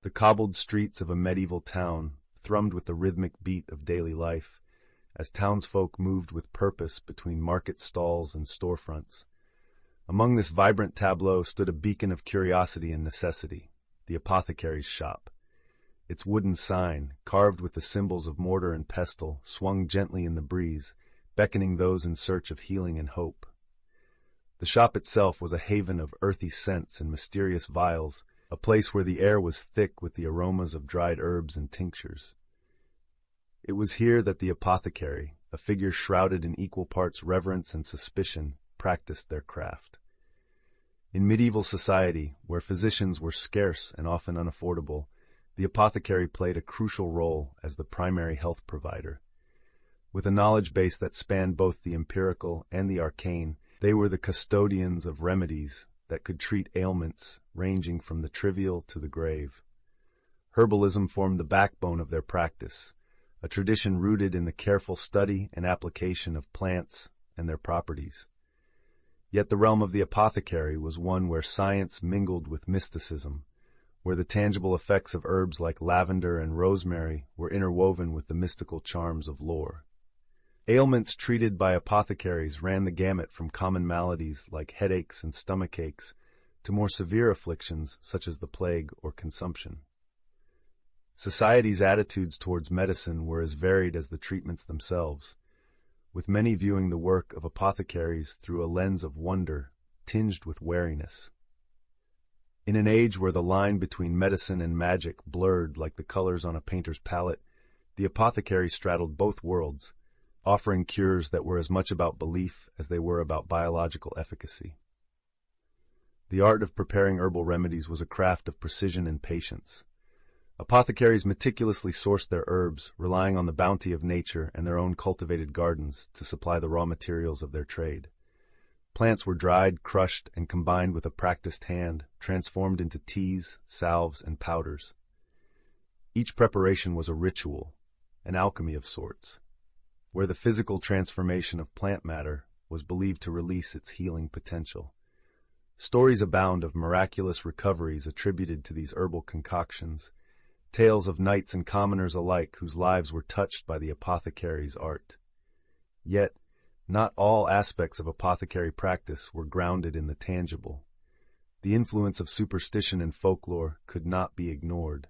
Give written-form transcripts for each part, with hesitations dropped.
The cobbled streets of a medieval town thrummed with the rhythmic beat of daily life, as townsfolk moved with purpose between market stalls and storefronts. Among this vibrant tableau stood a beacon of curiosity and necessity, the apothecary's shop. Its wooden sign, carved with the symbols of mortar and pestle, swung gently in the breeze, beckoning those in search of healing and hope. The shop itself was a haven of earthy scents and mysterious vials, a place where the air was thick with the aromas of dried herbs and tinctures. It was here that the apothecary, a figure shrouded in equal parts reverence and suspicion, practiced their craft. In medieval society, where physicians were scarce and often unaffordable, the apothecary played a crucial role as the primary health provider. With a knowledge base that spanned both the empirical and the arcane, they were the custodians of remedies that could treat ailments ranging from the trivial to the grave. Herbalism formed the backbone of their practice, a tradition rooted in the careful study and application of plants and their properties. Yet the realm of the apothecary was one where science mingled with mysticism, where the tangible effects of herbs like lavender and rosemary were interwoven with the mystical charms of lore. Ailments treated by apothecaries ran the gamut from common maladies like headaches and stomachaches to more severe afflictions such as the plague or consumption. Society's attitudes towards medicine were as varied as the treatments themselves, with many viewing the work of apothecaries through a lens of wonder tinged with wariness. In an age where the line between medicine and magic blurred like the colors on a painter's palette, the apothecary straddled both worlds, offering cures that were as much about belief as they were about biological efficacy. The art of preparing herbal remedies was a craft of precision and patience. Apothecaries meticulously sourced their herbs, relying on the bounty of nature and their own cultivated gardens to supply the raw materials of their trade. Plants were dried, crushed, and combined with a practiced hand, transformed into teas, salves, and powders. Each preparation was a ritual, an alchemy of sorts, where the physical transformation of plant matter was believed to release its healing potential. Stories abound of miraculous recoveries attributed to these herbal concoctions, tales of knights and commoners alike whose lives were touched by the apothecary's art. Yet, not all aspects of apothecary practice were grounded in the tangible. The influence of superstition and folklore could not be ignored.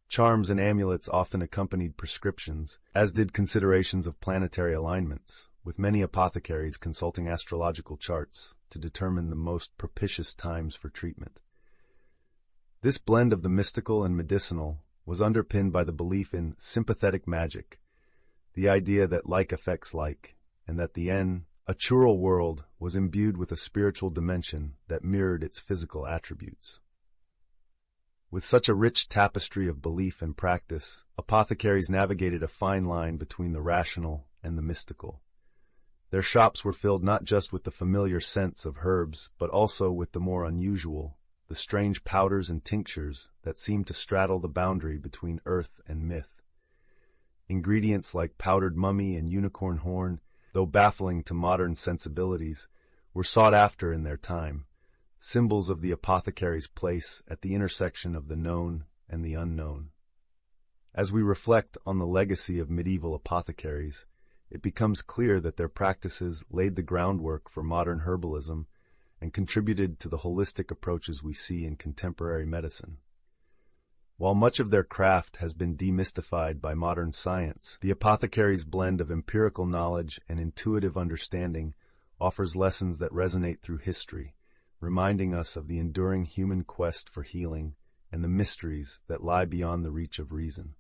Charms and amulets often accompanied prescriptions, as did considerations of planetary alignments, with many apothecaries consulting astrological charts to determine the most propitious times for treatment. This blend of the mystical and medicinal was underpinned by the belief in sympathetic magic, the idea that like affects like, and that the natural world was imbued with a spiritual dimension that mirrored its physical attributes. With such a rich tapestry of belief and practice, apothecaries navigated a fine line between the rational and the mystical. Their shops were filled not just with the familiar scents of herbs, but also with the more unusual, the strange powders and tinctures that seemed to straddle the boundary between earth and myth. Ingredients like powdered mummy and unicorn horn, though baffling to modern sensibilities, were sought after in their time, symbols of the apothecary's place at the intersection of the known and the unknown. As we reflect on the legacy of medieval apothecaries, it becomes clear that their practices laid the groundwork for modern herbalism and contributed to the holistic approaches we see in contemporary medicine. While much of their craft has been demystified by modern science, the apothecary's blend of empirical knowledge and intuitive understanding offers lessons that resonate through history, reminding us of the enduring human quest for healing and the mysteries that lie beyond the reach of reason.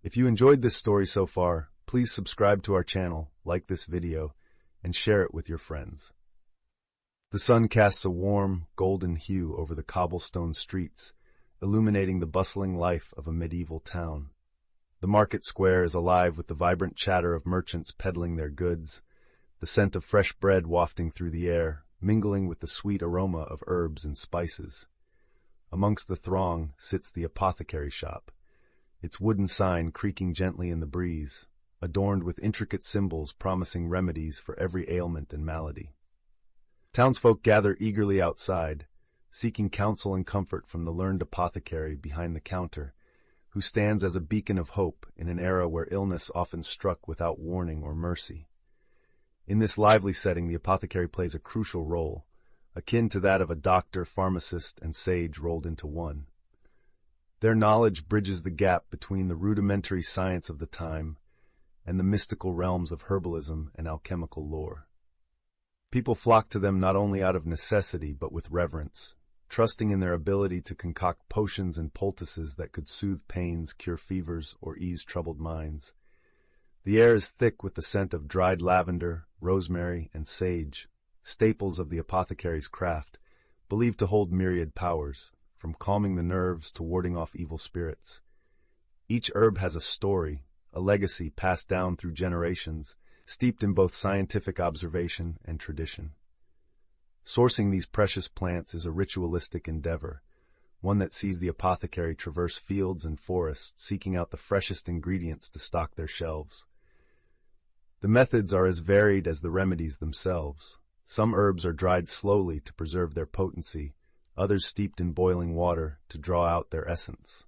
If you enjoyed this story so far, please subscribe to our channel, like this video, and share it with your friends. The sun casts a warm, golden hue over the cobblestone streets, illuminating the bustling life of a medieval town. The market square is alive with the vibrant chatter of merchants peddling their goods, the scent of fresh bread wafting through the air, mingling with the sweet aroma of herbs and spices. Amongst the throng sits the apothecary shop, its wooden sign creaking gently in the breeze, adorned with intricate symbols promising remedies for every ailment and malady. Townsfolk gather eagerly outside, seeking counsel and comfort from the learned apothecary behind the counter, who stands as a beacon of hope in an era where illness often struck without warning or mercy. In this lively setting, the apothecary plays a crucial role, akin to that of a doctor, pharmacist, and sage rolled into one. Their knowledge bridges the gap between the rudimentary science of the time and the mystical realms of herbalism and alchemical lore. People flock to them not only out of necessity but with reverence, trusting in their ability to concoct potions and poultices that could soothe pains, cure fevers, or ease troubled minds. The air is thick with the scent of dried lavender, rosemary, and sage, staples of the apothecary's craft, believed to hold myriad powers, from calming the nerves to warding off evil spirits. Each herb has a story, a legacy passed down through generations, steeped in both scientific observation and tradition. Sourcing these precious plants is a ritualistic endeavor, one that sees the apothecary traverse fields and forests, seeking out the freshest ingredients to stock their shelves. The methods are as varied as the remedies themselves. Some herbs are dried slowly to preserve their potency, others steeped in boiling water to draw out their essence.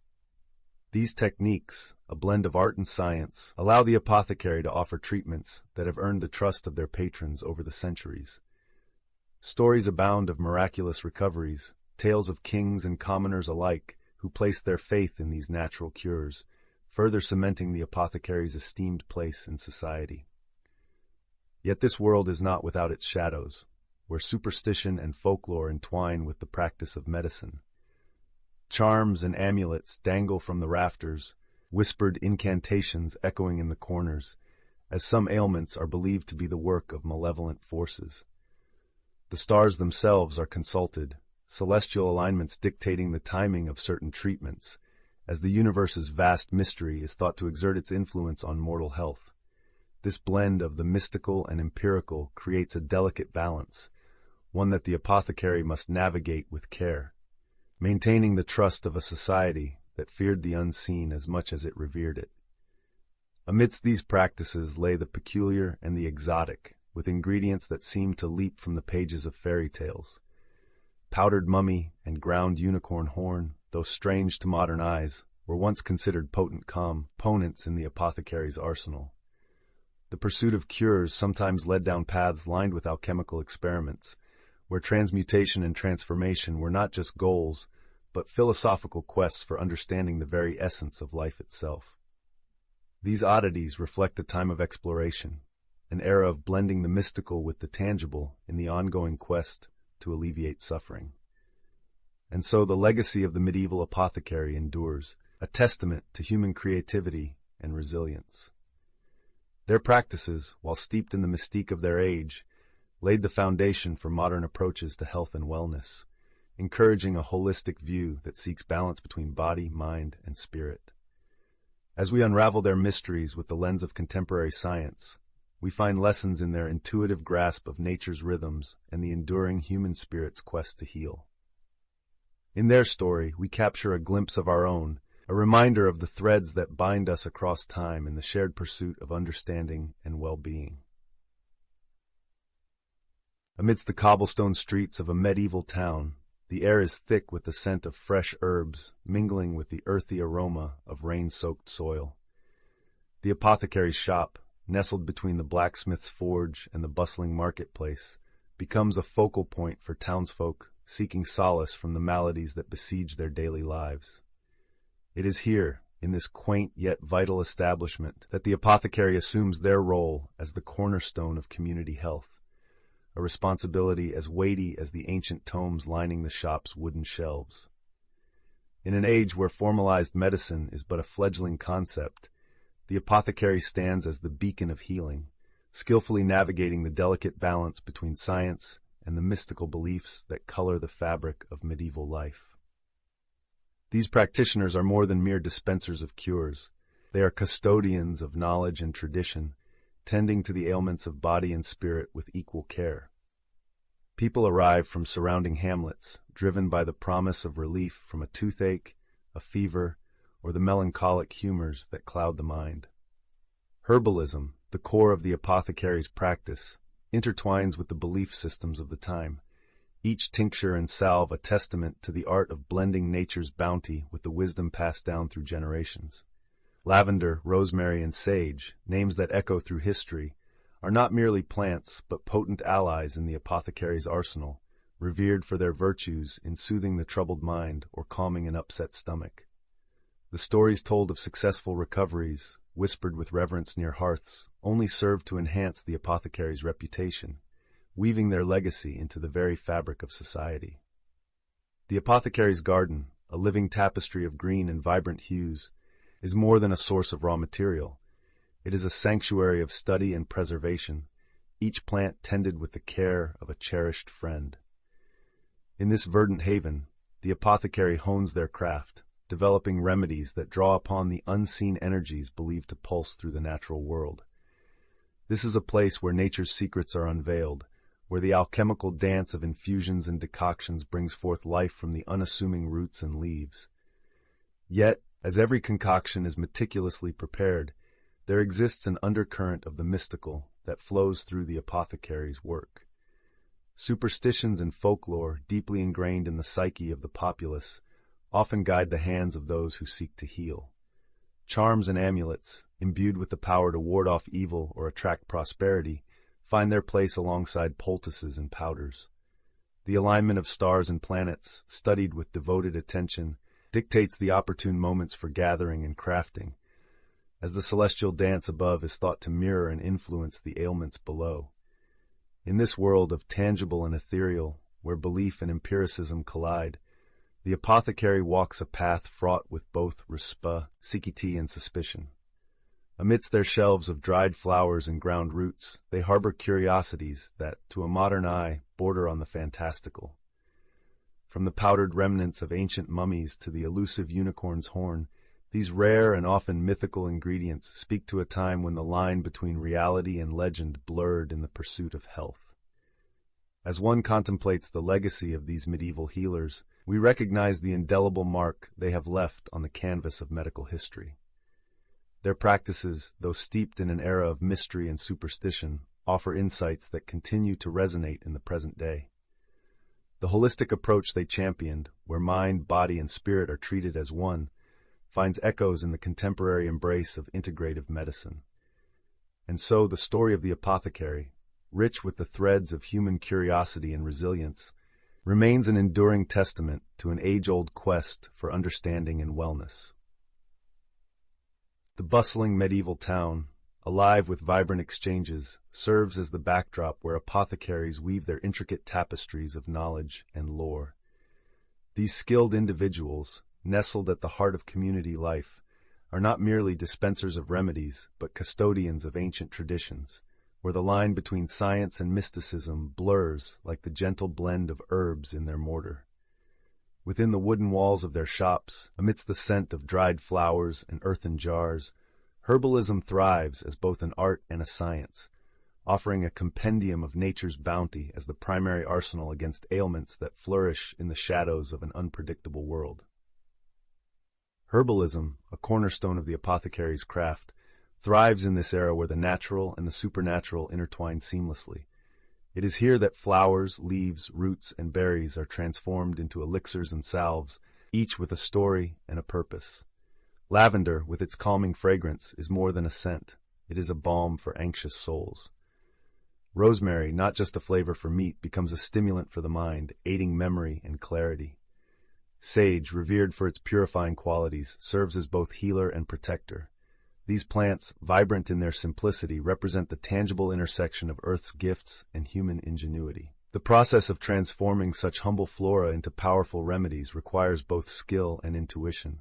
These techniques, a blend of art and science, allow the apothecary to offer treatments that have earned the trust of their patrons over the centuries. Stories abound of miraculous recoveries, tales of kings and commoners alike who placed their faith in these natural cures, further cementing the apothecary's esteemed place in society. Yet this world is not without its shadows, where superstition and folklore entwine with the practice of medicine. Charms and amulets dangle from the rafters, whispered incantations echoing in the corners, as some ailments are believed to be the work of malevolent forces. The stars themselves are consulted, celestial alignments dictating the timing of certain treatments, as the universe's vast mystery is thought to exert its influence on mortal health. This blend of the mystical and empirical creates a delicate balance, one that the apothecary must navigate with care, maintaining the trust of a society that feared the unseen as much as it revered it. Amidst these practices lay the peculiar and the exotic, with ingredients that seemed to leap from the pages of fairy tales. Powdered mummy and ground unicorn horn, though strange to modern eyes, were once considered potent components in the apothecary's arsenal. The pursuit of cures sometimes led down paths lined with alchemical experiments, where transmutation and transformation were not just goals, but philosophical quests for understanding the very essence of life itself. These oddities reflect a time of exploration, an era of blending the mystical with the tangible in the ongoing quest to alleviate suffering. And so the legacy of the medieval apothecary endures, a testament to human creativity and resilience. Their practices, while steeped in the mystique of their age, laid the foundation for modern approaches to health and wellness, encouraging a holistic view that seeks balance between body, mind, and spirit. As we unravel their mysteries with the lens of contemporary science, we find lessons in their intuitive grasp of nature's rhythms and the enduring human spirit's quest to heal. In their story, we capture a glimpse of our own, a reminder of the threads that bind us across time in the shared pursuit of understanding and well-being. Amidst the cobblestone streets of a medieval town, the air is thick with the scent of fresh herbs, mingling with the earthy aroma of rain-soaked soil. The apothecary's shop, nestled between the blacksmith's forge and the bustling marketplace, becomes a focal point for townsfolk seeking solace from the maladies that besiege their daily lives. It is here, in this quaint yet vital establishment, that the apothecary assumes their role as the cornerstone of community health, a responsibility as weighty as the ancient tomes lining the shop's wooden shelves. In an age where formalized medicine is but a fledgling concept, the apothecary stands as the beacon of healing, skillfully navigating the delicate balance between science and the mystical beliefs that color the fabric of medieval life. These practitioners are more than mere dispensers of cures. They are custodians of knowledge and tradition, tending to the ailments of body and spirit with equal care. People arrive from surrounding hamlets, driven by the promise of relief from a toothache, a fever, or the melancholic humors that cloud the mind. Herbalism, the core of the apothecary's practice, intertwines with the belief systems of the time, each tincture and salve a testament to the art of blending nature's bounty with the wisdom passed down through generations. Lavender, rosemary, and sage, names that echo through history, are not merely plants but potent allies in the apothecary's arsenal, revered for their virtues in soothing the troubled mind or calming an upset stomach. The stories told of successful recoveries, whispered with reverence near hearths, only serve to enhance the apothecary's reputation, weaving their legacy into the very fabric of society. The apothecary's garden, a living tapestry of green and vibrant hues, is more than a source of raw material. It is a sanctuary of study and preservation, each plant tended with the care of a cherished friend. In this verdant haven, the apothecary hones their craft, developing remedies that draw upon the unseen energies believed to pulse through the natural world. This is a place where nature's secrets are unveiled, where the alchemical dance of infusions and decoctions brings forth life from the unassuming roots and leaves. Yet, as every concoction is meticulously prepared, there exists an undercurrent of the mystical that flows through the apothecary's work. Superstitions and folklore, deeply ingrained in the psyche of the populace, often guide the hands of those who seek to heal. Charms and amulets, imbued with the power to ward off evil or attract prosperity, find their place alongside poultices and powders. The alignment of stars and planets, studied with devoted attention, dictates the opportune moments for gathering and crafting, as the celestial dance above is thought to mirror and influence the ailments below. In this world of tangible and ethereal, where belief and empiricism collide, the apothecary walks a path fraught with both restful and suspicion. Amidst their shelves of dried flowers and ground roots, they harbor curiosities that, to a modern eye, border on the fantastical. From the powdered remnants of ancient mummies to the elusive unicorn's horn, these rare and often mythical ingredients speak to a time when the line between reality and legend blurred in the pursuit of health. As one contemplates the legacy of these medieval healers, we recognize the indelible mark they have left on the canvas of medical history. Their practices, though steeped in an era of mystery and superstition, offer insights that continue to resonate in the present day. The holistic approach they championed, where mind, body, and spirit are treated as one, finds echoes in the contemporary embrace of integrative medicine. And so the story of the apothecary, rich with the threads of human curiosity and resilience, remains an enduring testament to an age-old quest for understanding and wellness. The bustling medieval town, alive with vibrant exchanges, serves as the backdrop where apothecaries weave their intricate tapestries of knowledge and lore. These skilled individuals, nestled at the heart of community life, are not merely dispensers of remedies, but custodians of ancient traditions, where the line between science and mysticism blurs like the gentle blend of herbs in their mortar. Within the wooden walls of their shops, amidst the scent of dried flowers and earthen jars, herbalism thrives as both an art and a science, offering a compendium of nature's bounty as the primary arsenal against ailments that flourish in the shadows of an unpredictable world. Herbalism, a cornerstone of the apothecary's craft, thrives in this era where the natural and the supernatural intertwine seamlessly. It is here that flowers, leaves, roots, and berries are transformed into elixirs and salves, each with a story and a purpose. Lavender, with its calming fragrance, is more than a scent. It is a balm for anxious souls. Rosemary, not just a flavor for meat, becomes a stimulant for the mind, aiding memory and clarity. Sage, revered for its purifying qualities, serves as both healer and protector. These plants, vibrant in their simplicity, represent the tangible intersection of Earth's gifts and human ingenuity. The process of transforming such humble flora into powerful remedies requires both skill and intuition.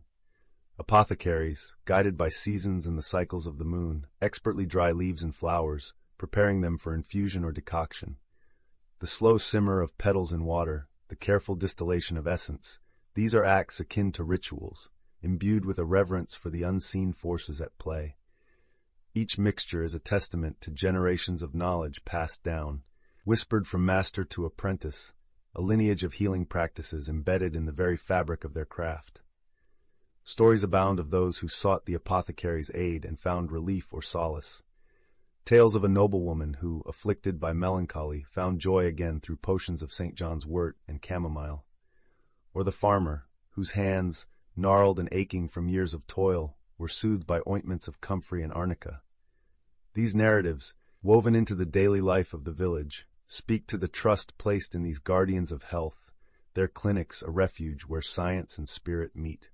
Apothecaries, guided by seasons and the cycles of the moon, expertly dry leaves and flowers, preparing them for infusion or decoction. The slow simmer of petals in water, the careful distillation of essence, these are acts akin to rituals, imbued with a reverence for the unseen forces at play. Each mixture is a testament to generations of knowledge passed down, whispered from master to apprentice, a lineage of healing practices embedded in the very fabric of their craft. Stories abound of those who sought the apothecary's aid and found relief or solace. Tales of a noblewoman who, afflicted by melancholy, found joy again through potions of St. John's wort and chamomile. Or the farmer, whose hands, gnarled and aching from years of toil, were soothed by ointments of comfrey and arnica. These narratives, woven into the daily life of the village, speak to the trust placed in these guardians of health, their clinics a refuge where science and spirit meet.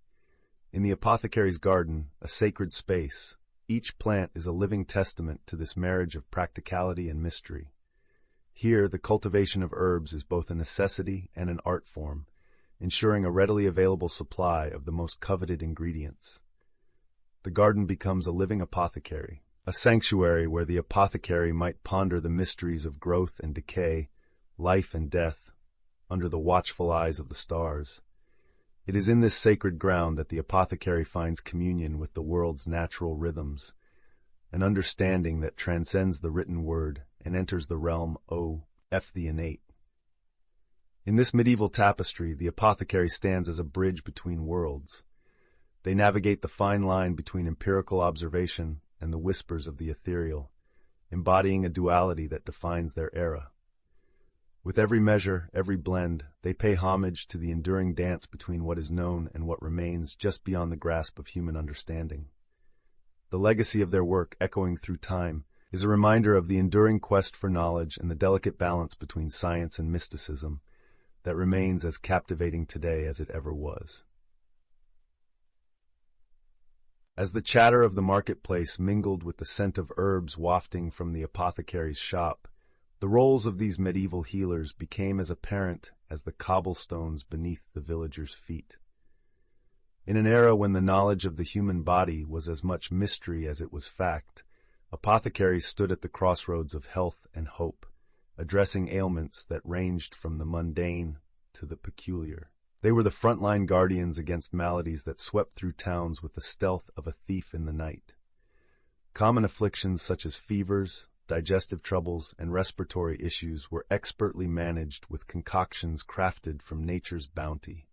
In the apothecary's garden, a sacred space, each plant is a living testament to this marriage of practicality and mystery. Here, the cultivation of herbs is both a necessity and an art form, ensuring a readily available supply of the most coveted ingredients. The garden becomes a living apothecary, a sanctuary where the apothecary might ponder the mysteries of growth and decay, life and death, under the watchful eyes of the stars. It is in this sacred ground that the apothecary finds communion with the world's natural rhythms, an understanding that transcends the written word and enters the realm of the innate. In this medieval tapestry, the apothecary stands as a bridge between worlds. They navigate the fine line between empirical observation and the whispers of the ethereal, embodying a duality that defines their era. With every measure, every blend, they pay homage to the enduring dance between what is known and what remains just beyond the grasp of human understanding. The legacy of their work, echoing through time, is a reminder of the enduring quest for knowledge and the delicate balance between science and mysticism that remains as captivating today as it ever was. As the chatter of the marketplace mingled with the scent of herbs wafting from the apothecary's shop, the roles of these medieval healers became as apparent as the cobblestones beneath the villagers' feet. In an era when the knowledge of the human body was as much mystery as it was fact, apothecaries stood at the crossroads of health and hope, addressing ailments that ranged from the mundane to the peculiar. They were the frontline guardians against maladies that swept through towns with the stealth of a thief in the night. Common afflictions such as fevers, digestive troubles, and respiratory issues were expertly managed with concoctions crafted from nature's bounty.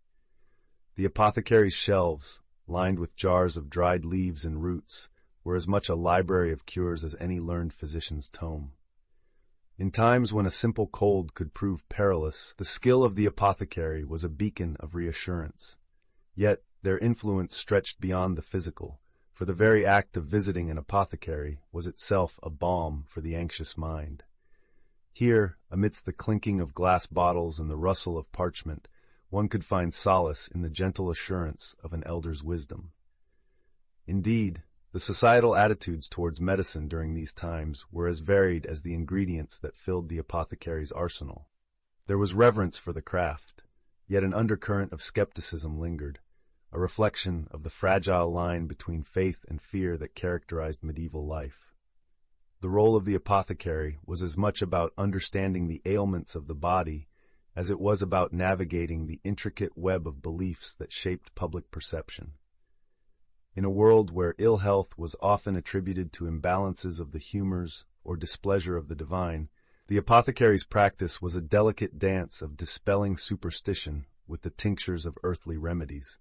The apothecary's shelves, lined with jars of dried leaves and roots, were as much a library of cures as any learned physician's tome. In times when a simple cold could prove perilous, the skill of the apothecary was a beacon of reassurance. Yet their influence stretched beyond the physical, for the very act of visiting an apothecary was itself a balm for the anxious mind. Here, amidst the clinking of glass bottles and the rustle of parchment, one could find solace in the gentle assurance of an elder's wisdom. Indeed, the societal attitudes towards medicine during these times were as varied as the ingredients that filled the apothecary's arsenal. There was reverence for the craft, yet an undercurrent of skepticism lingered, a reflection of the fragile line between faith and fear that characterized medieval life. The role of the apothecary was as much about understanding the ailments of the body as it was about navigating the intricate web of beliefs that shaped public perception. In a world where ill health was often attributed to imbalances of the humors or displeasure of the divine, the apothecary's practice was a delicate dance of dispelling superstition with the tinctures of earthly remedies.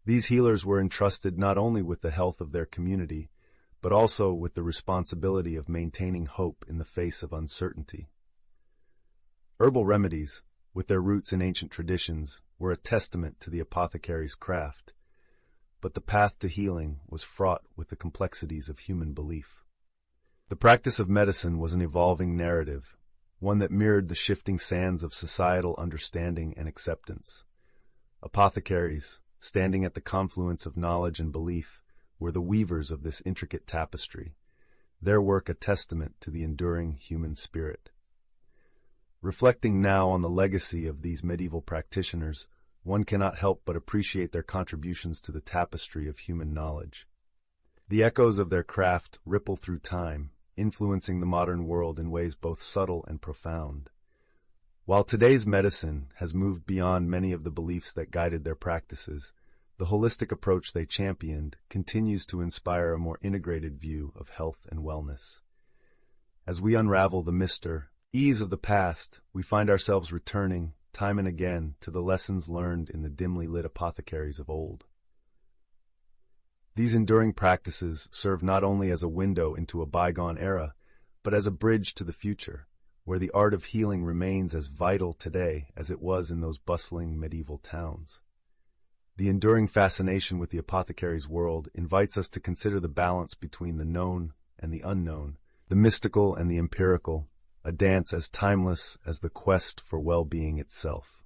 These healers were entrusted not only with the health of their community, but also with the responsibility of maintaining hope in the face of uncertainty. Herbal remedies, with their roots in ancient traditions, were a testament to the apothecary's craft, but the path to healing was fraught with the complexities of human belief. The practice of medicine was an evolving narrative, one that mirrored the shifting sands of societal understanding and acceptance. Apothecaries, standing at the confluence of knowledge and belief, were the weavers of this intricate tapestry, their work a testament to the enduring human spirit. Reflecting now on the legacy of these medieval practitioners, one cannot help but appreciate their contributions to the tapestry of human knowledge. The echoes of their craft ripple through time, influencing the modern world in ways both subtle and profound. While today's medicine has moved beyond many of the beliefs that guided their practices, the holistic approach they championed continues to inspire a more integrated view of health and wellness. As we unravel the mysteries of the past, we find ourselves returning, time and again, to the lessons learned in the dimly lit apothecaries of old. These enduring practices serve not only as a window into a bygone era, but as a bridge to the future, where the art of healing remains as vital today as it was in those bustling medieval towns. The enduring fascination with the apothecaries world invites us to consider the balance between the known and the unknown, the mystical and the empirical, a dance as timeless as the quest for well-being itself.